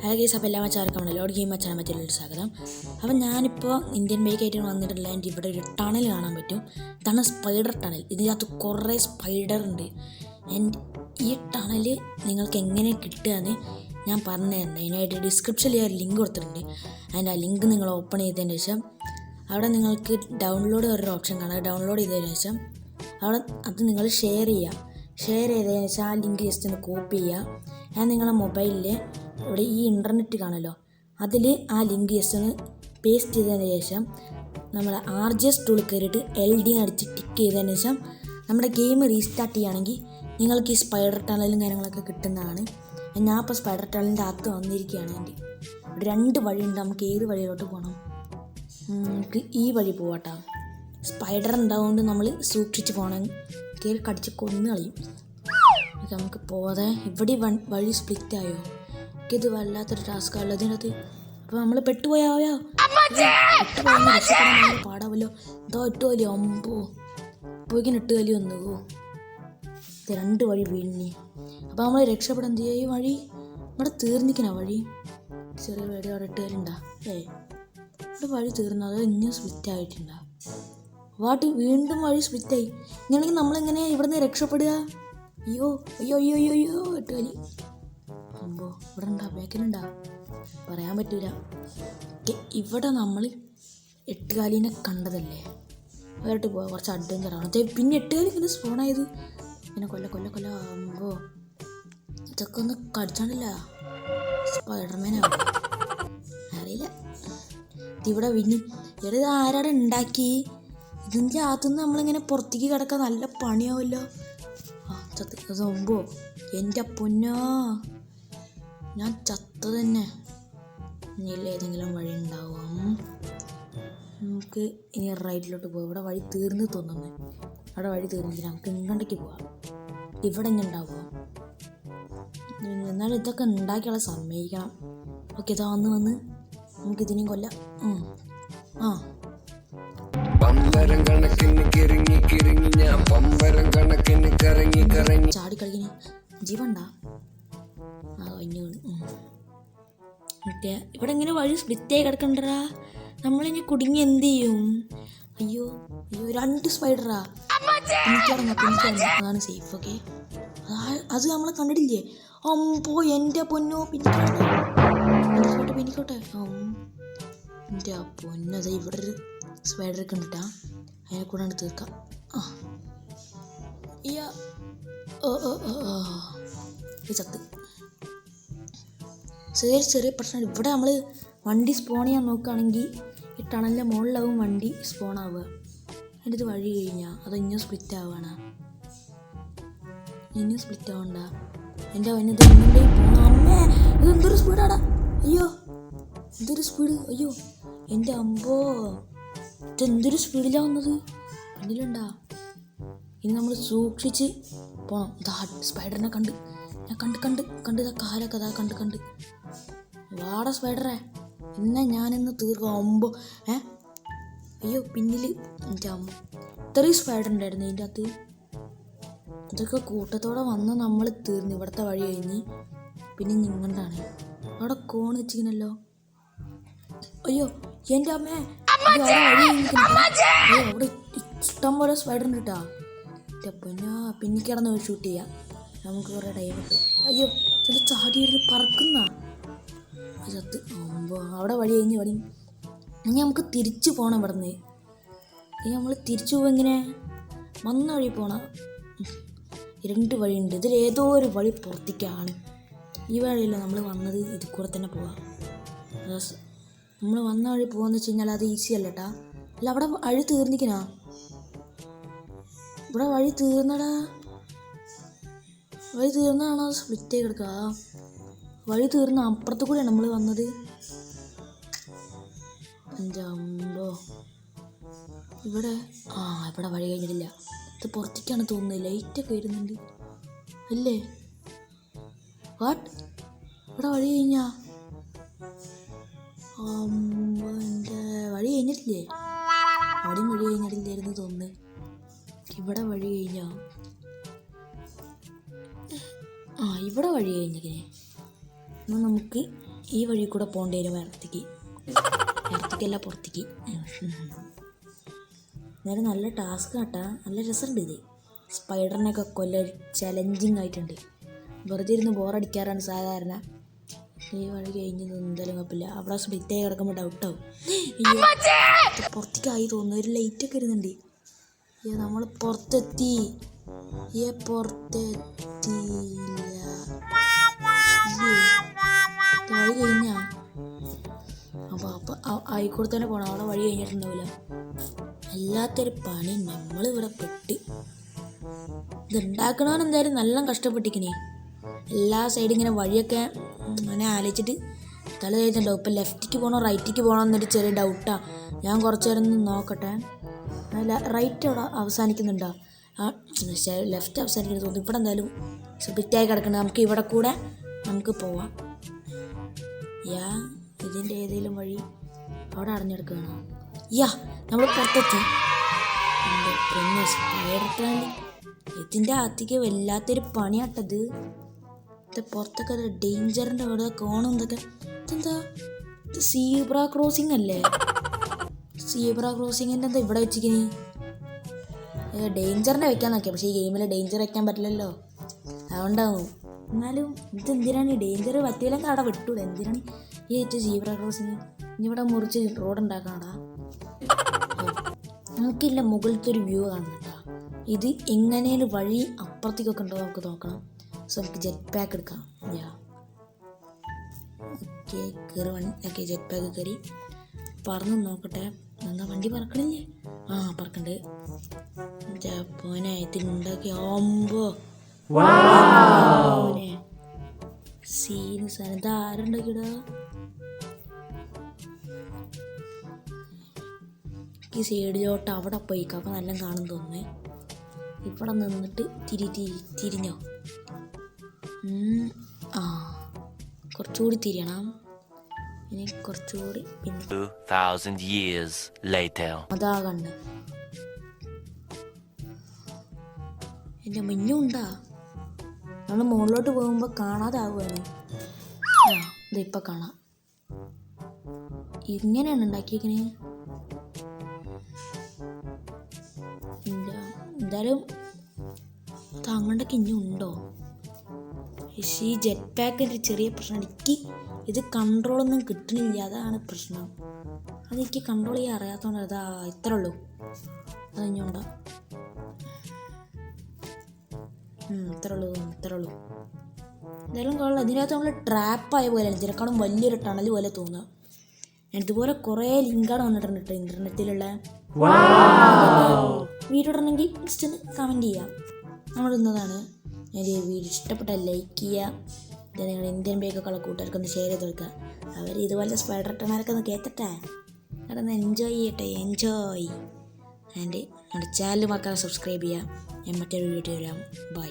Hello guys, അപ്പോൾ എല്ലാ മച്ചാർക്കും load game മച്ചാൻ പറ്റിയുള്ളൊരു സ്വാഗതം. അപ്പം ഞാനിപ്പോൾ ഇന്ത്യൻ ബൈക്കായിട്ട് വന്നിട്ടുള്ള എൻ്റെ ഇവിടെ ഒരു ടണൽ കാണാൻ പറ്റും. ഇതാണ് സ്പൈഡർ ടണൽ. ഇതിനകത്ത് കുറേ സ്പൈഡർ ഉണ്ട്. ഈ ടണൽ നിങ്ങൾക്ക് എങ്ങനെ കിട്ടുകയെന്ന് ഞാൻ പറഞ്ഞു തരുന്നുണ്ട്. അതിനായിട്ട് ഡിസ്ക്രിപ്ഷനിൽ ഒരു ലിങ്ക് കൊടുത്തിട്ടുണ്ട്. അതിൻ്റെ ആ ലിങ്ക് നിങ്ങൾ ഓപ്പൺ ചെയ്തതിന് ശേഷം അവിടെ നിങ്ങൾക്ക് ഡൗൺലോഡ് ഒരു ഓപ്ഷൻ കാണാം. ഡൗൺലോഡ് ചെയ്തതിന് ശേഷം അവിടെ അത് നിങ്ങൾ ഷെയർ ചെയ്തതിന് ശേഷം ആ ലിങ്ക് ജസ്റ്റ് ഒന്ന് കോപ്പി ചെയ്യുക. ഞാൻ നിങ്ങളുടെ മൊബൈലിൽ ഇവിടെ ഈ ഇൻ്റർനെറ്റ് കാണുമല്ലോ, അതിൽ ആ ലിങ്ക് ജസ്റ്റ് ഒന്ന് പേസ്റ്റ് ചെയ്തതിന് ശേഷം നമ്മുടെ RGS ടൂളിൽ കയറിയിട്ട് LD അടിച്ച് ടിക്ക് ചെയ്തതിന് ശേഷം നമ്മുടെ ഗെയിം റീസ്റ്റാർട്ട് ചെയ്യുകയാണെങ്കിൽ നിങ്ങൾക്ക് ഈ സ്പൈഡർ ടണലും കാര്യങ്ങളൊക്കെ കിട്ടുന്നതാണ്. ഞാൻ ഇപ്പോൾ സ്പൈഡർ ടണലിൻ്റെ അകത്ത് വന്നിരിക്കുകയാണ്. എൻ്റെ ഇവിടെ 2 വഴിയുണ്ട്. നമുക്ക് ഏത് വഴിയിലോട്ട് പോകണം? നമുക്ക് ഈ വഴി പോവാട്ടോ. സ്പൈഡർ ഉണ്ടാവുകൊണ്ട് നമ്മൾ സൂക്ഷിച്ച് പോകണം. കയറി കടിച്ച് കൊന്നു കളയും. നമുക്ക് പോകാതെ ഇവിടെ വഴി സ്പ്ലിറ്റായോ? ഇത് വല്ലാത്തൊരു ടാസ്ക്കാണല്ലോ ഇതിനകത്ത്. അപ്പോൾ നമ്മൾ പെട്ടുപോയാവോ? പാടാവല്ലോ. എന്തോ 8 കലി അമ്പോ പോയിക്കിന് 8 കലി വന്നു. ഇത് 2 വഴി വീണിനി. അപ്പോൾ നമ്മൾ രക്ഷപ്പെടാൻ എന്ത് ചെയ്യുക? ഈ വഴി ഇവിടെ തീർന്നിക്കണ വഴി ചെറിയ വഴി അവിടെ 8 കലി ഉണ്ടാ. ഇവിടെ വഴി തീർന്നു. അതോ ഇനിയും സ്പ്ലിറ്റ് ആയിട്ടുണ്ടാ? വീണ്ടും വഴി സ്പ്ലിറ്റായി. ഇങ്ങനെയാണെങ്കിൽ നമ്മളെങ്ങനെ ഇവിടെ നിന്ന് രക്ഷപ്പെടുക? അയ്യോ 8 കലി അമ്പോ. ഇവിടെ ഉണ്ടാ, ബാക്കിലുണ്ടാ, പറയാൻ പറ്റൂല. ഇവിടെ നമ്മൾ 8 കാലിനെ കണ്ടതല്ലേ, വേറിട്ട് പോവാ. കുറച്ച് അഡ്വഞ്ചറാണ്. പിന്നെ 8 കാലി പിന്നെ സ്പോണായത്. പിന്നെ കൊല്ല അമ്പോ. ഇതൊക്കെ ഒന്ന് കടിച്ചാണില്ല. സ്പൈഡർമാനാവും അറിയില്ല. ഇതിവിടെ പിന്നെ ഇത് ആരാടെ ഉണ്ടാക്കി? ഇതിൻ്റെ അകത്തുനിന്ന് നമ്മളിങ്ങനെ പുറത്തേക്ക് കിടക്കാൻ നല്ല പണിയാവുമല്ലോ. ചത്തുമ്പോ എൻ്റെ പൊന്നോ, ഞാൻ ചത്ത തന്നെ. ഇനിയില്ല ഏതെങ്കിലും വഴി ഉണ്ടാവും. നമുക്ക് ഇനി റൈറ്റിലോട്ട് പോകാം. ഇവിടെ വഴി തീർന്ന് തോന്നുന്നു. അവിടെ വഴി തീർന്നില്ല. നമുക്ക് ഇങ്ങോട്ടേക്ക് പോവാം. ഇവിടെ ഇങ്ങനെ ഉണ്ടാവുമോ? എന്നാലും ഇതൊക്കെ ഉണ്ടാക്കിയുള്ള സമ്മതിക്കണം. ഓക്കെ, ഇതാ വന്ന് നമുക്കിതിനെയും കൊല്ലാം. ചാടി കളിക്കണ ജീവണ്ടാ. മറ്റേ ഇവിടെ ഇങ്ങനെ വഴി സ്പ്ലിറ്റായി കിടക്കണ്ടടാ. നമ്മളിനി കുടുങ്ങി എന്ത് ചെയ്യും? അയ്യോ 2 സ്പൈഡറാ. എനിക്കറിയാം അതാണ് സേഫ്. ഓക്കെ, അത് നമ്മളെ കണ്ടിട്ടില്ലേ? അമ്പോ എൻ്റെ പൊന്നോ. പിന്നിക്കോട്ടെ എൻ്റെ പൊന്നോ. അതെ ഇവിടെ ഒരു സ്പൈഡർ കണ്ടിട്ടാ. അതിനെ കൂടാണ്ട് തീർക്കാം. ചത്ത്. ചെറിയ പ്രശ്നം. ഇവിടെ നമ്മൾ വണ്ടി സ്പോൺ ചെയ്യാൻ നോക്കുകയാണെങ്കിൽ ഈ ടണലിൻ്റെ മുകളിലാവും വണ്ടി സ്പോൺ ആവുക. അതിൻ്റെ ഇത് വഴി കഴിഞ്ഞാൽ അത് ഇനിയും സ്പ്ലിറ്റ് ആവുകയാണ്. ഇനിയും സ്പ്ലിറ്റ് ആവണ്ട. എൻ്റെ അവനത് ഇന്നേ പോകണം. അമ്മേ, ഇതെന്തൊരു സ്പീഡാടാ. അയ്യോ എന്തൊരു സ്പീഡ്. അയ്യോ എൻ്റെ അമ്പോ, ഇതെന്തൊരു സ്പീഡിലാണ് വന്നത്. പിന്നിലുണ്ടാ. ഇനി നമ്മൾ സൂക്ഷിച്ച് പോകണം. ഇതാ സ്പൈഡറിനെ കണ്ട് ഇതാ കാലൊക്കെ അതാ കണ്ട്. വാടാ സ്പൈഡറെ, എന്നെ ഞാനിന്ന് തീർക്കാം. അമ്പോ അയ്യോ പിന്നിൽ എൻ്റെ അമ്മ. ഇത്രയും സ്പൈഡർ ഉണ്ടായിരുന്നു ഇതിൻ്റെ അകത്ത്. ഇതൊക്കെ കൂട്ടത്തോടെ വന്ന് നമ്മൾ തീർന്നു. ഇവിടുത്തെ വഴി കഴിഞ്ഞ് പിന്നെ നിങ്ങണ്ടാണ്. അവിടെ കോണ് വെച്ചിരിക്കണല്ലോ. അയ്യോ എൻ്റെ അമ്മേ, അവിടെ വഴി അവിടെ ഇഷ്ടം പോലെ സ്പൈഡർ ഉണ്ട് കേട്ടാ. പിന്നെ കിടന്ന് ഷൂട്ട് ചെയ്യാം. നമുക്ക് കുറേ ടൈം ഉണ്ട്. അയ്യോ ചില ചാടി ഇരുന്ന് പറക്കുന്ന ചത്ത്. അവിടെ വഴി കഴിഞ്ഞ് ഇനി നമുക്ക് തിരിച്ചു പോകണം. ഇവിടെ നിന്ന് ഇനി നമ്മൾ തിരിച്ചു പോകും. എങ്ങനെ വന്ന വഴി പോകണം. 2 വഴിയുണ്ട്. ഇതിൽ ഏതോ ഒരു വഴി പുറത്തേക്കാണ്. ഈ വഴിയല്ല നമ്മൾ വന്നത്. ഇതിൽ കൂടെ തന്നെ പോവാം. നമ്മൾ വന്ന വഴി പോകാന്ന് വെച്ച് കഴിഞ്ഞാൽ അത് ഈസി അല്ല കേട്ടാ. അല്ല അവിടെ വഴി തീർന്നിക്കണ. ഇവിടെ വഴി തീർന്നടാ. വഴി തീർന്നതാണോ സ്പ്ലിറ്റായി കിടക്കുക? വഴി തീർന്ന അപ്പുറത്ത് കൂടെയാണ് നമ്മൾ വന്നത്. എൻ്റെ അമ്പോ. ഇവിടെ വഴി കഴിഞ്ഞിട്ടില്ല. ഇത് പുറത്തേക്കാണ് തോന്നുന്നത്. ലൈറ്റൊക്കെ വരുന്നുണ്ട് അല്ലേ? ഇവിടെ വഴി കഴിഞ്ഞാ? എൻ്റെ വഴി കഴിഞ്ഞിട്ടില്ലേ? അവിടെയും വഴി കഴിഞ്ഞിട്ടില്ലായിരുന്നു തോന്നുന്നത്. ഇവിടെ വഴി കഴിഞ്ഞാ? ഇവിടെ വഴി കഴിഞ്ഞിരിക്കണേ. എന്നാൽ നമുക്ക് ഈ വഴി കൂടെ പോകേണ്ടി വരും ഇടത്തേക്കല്ല പുറത്തേക്ക്. എന്നാലും നല്ല ടാസ്ക് കേട്ടാ, നല്ല രസമുണ്ട് ഇത്. സ്പൈഡറിനൊക്കെ ചലഞ്ചിങ് ആയിട്ടുണ്ട്. വെറുതെ ഇരുന്ന് ബോറടിക്കാറാണ് സാധാരണ. ഈ വഴി കഴിഞ്ഞ് എന്തായാലും കുഴപ്പമില്ല. അവിടെ സ്പ്ലിറ്റായി കിടക്കുമ്പോൾ ഡൗട്ടാവും. പുറത്തേക്കായി തോന്നുന്നു. ഒരു ലൈറ്റൊക്കെ ഇരുന്നുണ്ട്. നമ്മൾ പുറത്തെത്തി. പുറത്തെത്തിയില്ല. വഴി കഴിഞ്ഞാ അപ്പോൾ ആയിക്കൂടെ തന്നെ പോകണം. അവിടെ വഴി കഴിഞ്ഞിട്ടുണ്ടാവില്ല. അല്ലാത്തൊരു പണി നമ്മളിവിടെ പെട്ട്. ഇതുണ്ടാക്കണമെന്ന് എന്തായാലും നല്ല കഷ്ടപ്പെട്ടിക്കണേ. എല്ലാ സൈഡും ഇങ്ങനെ വഴിയൊക്കെ അങ്ങനെ ആലോചിച്ചിട്ട് തല കഴിച്ചിട്ടുണ്ടാവും. ഇപ്പം ലെഫ്റ്റിക്ക് പോകണോ റൈറ്റിക്ക് പോകണോ എന്നൊരു ചെറിയ ഡൗട്ടാണ്. ഞാൻ കുറച്ച് നേരം ഒന്ന് നോക്കട്ടെ. റൈറ്റ് അവിടെ അവസാനിക്കുന്നുണ്ടോ? ലെഫ്റ്റ് അവസാനിക്കുന്നത് തോന്നുന്നു. ഇവിടെ എന്തായാലും സ്പ്ലിറ്റായി കിടക്കുന്നത്. നമുക്ക് ഇവിടെ കൂടെ നമുക്ക് പോവാം. ഇതിൻ്റെ ഏതെങ്കിലും വഴി അവിടെ അടഞ്ഞെടുക്കുകയാണോ? നമ്മൾ പുറത്തെത്തി. പിന്നെ സ്പൈഡർ ഇതിൻ്റെ അകത്തേക്ക് വല്ലാത്തൊരു പണിയാട്ടത്. പുറത്തൊക്കെ ഡേഞ്ചറിൻ്റെ അവിടെ കോണം ഇതൊക്കെ. ഇതെന്താ സീബ്ര ക്രോസിംഗ് അല്ലേ? സീബ്ര ക്രോസിങ്ങിൻ്റെ എന്താ ഇവിടെ വെച്ചിരിക്കണേ? ഡേഞ്ചറിനെ വെക്കാൻ നോക്കിയാൽ, പക്ഷേ ഈ ഗെയിമിൽ ഡേഞ്ചർ വെക്കാൻ പറ്റില്ലല്ലോ, അതുകൊണ്ടാവും. എന്നാലും ഇതെന്തിനാണ് ഈ ഡേഞ്ചർ പറ്റിയില്ലെങ്കിൽ അവിടെ വിട്ടൂടെ? എന്തിനാണ് ഈ സീബ്ര ക്രോസിങ്? ഇനി ഇവിടെ മുറിച്ച് റോഡ് ഉണ്ടാക്കാടാ. നമുക്കില്ല മുകളിലത്തെ ഒരു വ്യൂ കാണുന്നുണ്ടാ. ഇത് എങ്ങനെയും വഴി അപ്പുറത്തേക്കൊക്കെ ഉണ്ടോ നമുക്ക് നോക്കണം. സോ നമുക്ക് ജെറ്റ് പാക്ക് എടുക്കാം. ഓക്കെ ജെറ്റ് പാക്ക് കയറി പറന്ന് നോക്കട്ടെ. എന്താ വണ്ടി പറക്കണില്ലേ? പറക്കണ്ട്. ജപ്പാനായിട്ടുണ്ടാക്കി ആവുമ്പോ സീന് സാധനം. ഇത് ആരുണ്ടാക്കിടാ? ഈ സൈഡിലോട്ട് അവിടെ പോയിക്കാം. അപ്പം നല്ല കാണും തോന്നുന്നേ. ഇവിടെ നിന്നിട്ട് തിരിഞ്ഞോ? കുറച്ചുകൂടി തിരിയണം. ഇനി കുറച്ചുകൂടി പിന്നെ അതാ കണ്ട്. എൻ്റെ മിന്നുണ്ടാ. നമ്മൾ മുകളിലോട്ട് പോകുമ്പോൾ കാണാതാവുകയാണ്. ഇതിപ്പോൾ കാണാം. ഇങ്ങനെയാണ് ഉണ്ടാക്കിയേക്കണേ. എന്തായാലും താങ്കളുടെ ഇനി ഉണ്ടോ? ഈ ജെറ്റ് പാക്കിൻ്റെ ചെറിയ പ്രശ്നം, എനിക്ക് ഇത് കൺട്രോളൊന്നും കിട്ടണില്ല. അതാണ് പ്രശ്നം. അതെനിക്ക് കൺട്രോൾ ചെയ്യാൻ അറിയാത്തതുകൊണ്ട് അതാ ഇത്ര ഉള്ളൂ. അത് ഇനിയുണ്ടോ? ഇത്ര ഉള്ളൂ. എന്തായാലും കൊള്ളാം. ഇതിനകത്ത് നമ്മൾ ട്രാപ്പായ പോലെയാണ്. ഇതിനെക്കാളും വലിയൊരു ടണൽ പോലെ തോന്നുക. ഇതുപോലെ കുറേ ലിങ്കാണ് വന്നിട്ടുണ്ട് കേട്ടോ ഇൻ്റർനെറ്റിലുള്ള. വീഡിയോ ഇടണമെങ്കിൽ ജസ്റ്റ് ഒന്ന് കമൻറ്റ് ചെയ്യാം. നമ്മളിന്നതാണ്. എൻ്റെ വീഡിയോ ഇഷ്ടപ്പെട്ട ലൈക്ക് ചെയ്യുക. ഇത് നിങ്ങൾ ഇന്ത്യൻ ബേക്കൊക്കെ ഉള്ള കൂട്ടുകാർക്കൊന്ന് ഷെയർ ചെയ്ത് കൊടുക്കുക. അവർ ഇതുപോലെ സ്പൈഡർ ടണലൊക്കെ ഒന്ന് കേൾക്കട്ടെ. അതൊന്ന് എൻജോയ് ചെയ്യട്ടെ. ആൻഡ് നമ്മുടെ ചാനൽ മറക്കാതെ സബ്സ്ക്രൈബ് ചെയ്യുക. ഞാൻ മറ്റൊരു വീഡിയോ വരാം. ബൈ.